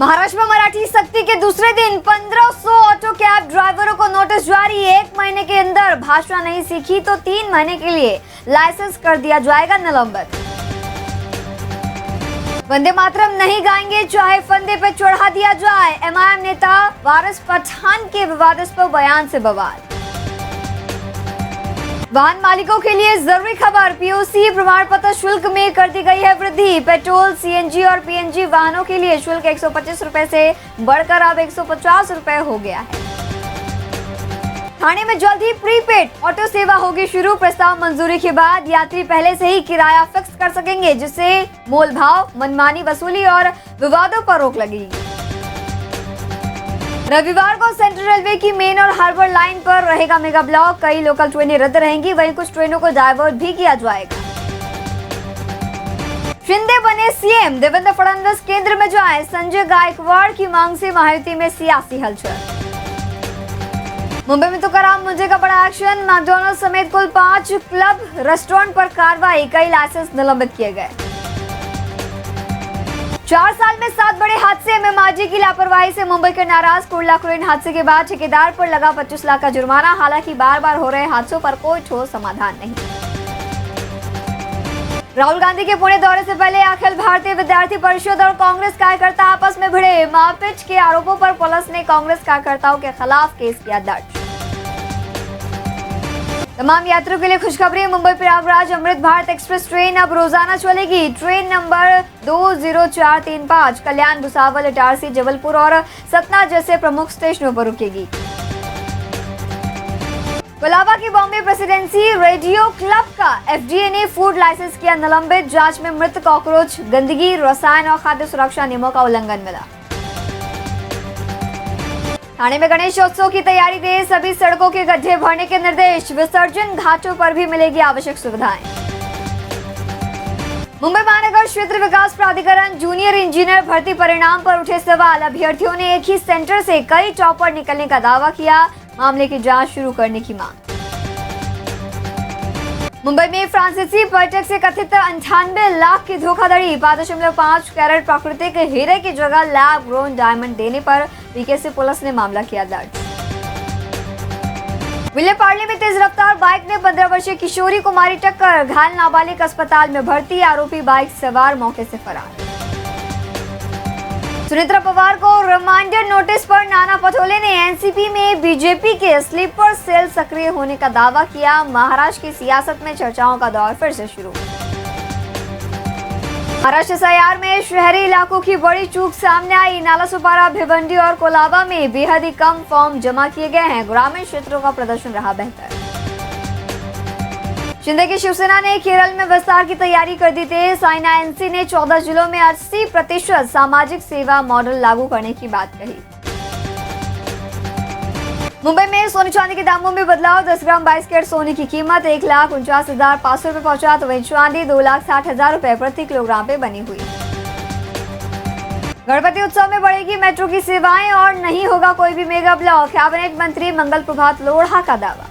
महाराष्ट्र में मराठी सक्ति के दूसरे दिन 1500 ऑटो कैब ड्राइवरों को नोटिस जारी। 1 महीने के अंदर भाषा नहीं सीखी तो 3 महीने के लिए लाइसेंस कर दिया जाएगा निलंबित। वंदे मातरम नहीं गाएंगे चाहे फंदे पे चढ़ा दिया जाए। एमआईएम नेता वारिस पठान के विवादास्पद बयान से बवाल। वाहन मालिकों के लिए जरूरी खबर, पीयूसी प्रमाण पत्र शुल्क में कर दी गई है वृद्धि। पेट्रोल, सीएनजी और पीएनजी वाहनों के लिए शुल्क 125 रुपए से बढ़कर अब 150 रुपए हो गया है। ठाणे में जल्द ही प्रीपेड ऑटो सेवा होगी शुरू। प्रस्ताव मंजूरी के बाद यात्री पहले से ही किराया फिक्स कर सकेंगे, जिससे मोल भाव, मनमानी वसूली और विवादों पर रोक लगेगी। रविवार को सेंट्रल रेलवे की मेन और हार्बर लाइन पर रहेगा मेगा ब्लॉक। कई लोकल ट्रेनें रद्द रहेंगी, वहीं कुछ ट्रेनों को डाइवर्ट भी किया जाएगा। शिंदे बने सीएम, देवेंद्र फडणवीस केंद्र में जाए। संजय गायकवाड़ की मांग से महायुति में सियासी हलचल। मुंबई में तुकाराम मुंजे का बड़ा एक्शन। मैकडॉनल्ड समेत कुल 5 क्लब रेस्टोरेंट पर कार्रवाई। कई लाइसेंस निलंबित किए गए। 4 साल में 7 बड़े हादसे। एमएमआरजी की लापरवाही से मुंबई के नाराज। कुर्ला क्रेन हादसे के बाद ठेकेदार पर लगा 25 लाख का जुर्माना। हालांकि बार बार हो रहे हादसों पर कोई ठोस समाधान नहीं। राहुल गांधी के पुणे दौरे से पहले अखिल भारतीय विद्यार्थी परिषद और कांग्रेस कार्यकर्ता आपस में भिड़े। मारपीट के आरोपों पर पुलिस ने कांग्रेस कार्यकर्ताओं के खिलाफ केस किया दर्ज। तमाम यात्रियों के लिए खुशखबरी। मुंबई प्रयागराज अमृत भारत एक्सप्रेस ट्रेन अब रोजाना चलेगी। ट्रेन नंबर 20435 कल्याण, भुसावल, इटारसी, जबलपुर और सतना जैसे प्रमुख स्टेशनों पर रुकेगी। कोलाबा की बॉम्बे प्रेसिडेंसी रेडियो क्लब का एफडीए ने फूड लाइसेंस किया निलंबित। जांच में मृत कॉकरोच, गंदगी, रसायन और खाद्य सुरक्षा नियमों का उल्लंघन मिला। ठाणे में गणेशोत्सव की तैयारी दे सभी सड़कों के गड्ढे भरने के निर्देश। विसर्जन घाटों पर भी मिलेगी आवश्यक सुविधाएं। मुंबई महानगर क्षेत्र विकास प्राधिकरण जूनियर इंजीनियर भर्ती परिणाम पर उठे सवाल। अभ्यर्थियों ने एक ही सेंटर से कई टॉपर निकलने का दावा किया। मामले की जांच शुरू करने की मांग। मुंबई में फ्रांसीसी पर्यटक से कथित 98 लाख की धोखाधड़ी। 5.5 कैरेट प्राकृतिक हीरे की जगह लैब ग्रोन डायमंड देने पर बीकेसी पुलिस ने मामला किया दर्ज। विलेपार्ले में तेज रफ्तार बाइक ने 15 वर्षीय किशोरी को मारी टक्कर। घायल नाबालिग अस्पताल में भर्ती। आरोपी बाइक सवार मौके से फरार। सुनेत्रा पवार को रिमाइंडर नोटिस पर नाना पटोले ने एनसीपी में बीजेपी के स्लीपर सेल सक्रिय होने का दावा किया। महाराष्ट्र की सियासत में चर्चाओं का दौर फिर से शुरू। महाराष्ट्र एसआईआर में शहरी इलाकों की बड़ी चूक सामने आई। नालासोपारा, भिवंडी और कोलाबा में बेहद ही कम फॉर्म जमा किए गए हैं। ग्रामीण क्षेत्रों का प्रदर्शन रहा बेहतर। शिंदे की शिवसेना ने केरल में विस्तार की तैयारी कर दी थी। साइना एनसी ने 14 जिलों में 80% सामाजिक सेवा मॉडल लागू करने की बात कही। मुंबई में सोने चांदी के दामों में बदलाव। 10 ग्राम 22 कैरेट सोने की कीमत 1,49,500 रुपए पहुंचा तो वहीं चांदी 2,60,000 रुपए प्रति किलोग्राम पे बनी हुई। गणपति उत्सव में बढ़ेगी मेट्रो की सेवाएं और नहीं होगा कोई भी मेगा ब्लॉक। कैबिनेट मंत्री मंगल प्रभात लोढ़ा का दावा।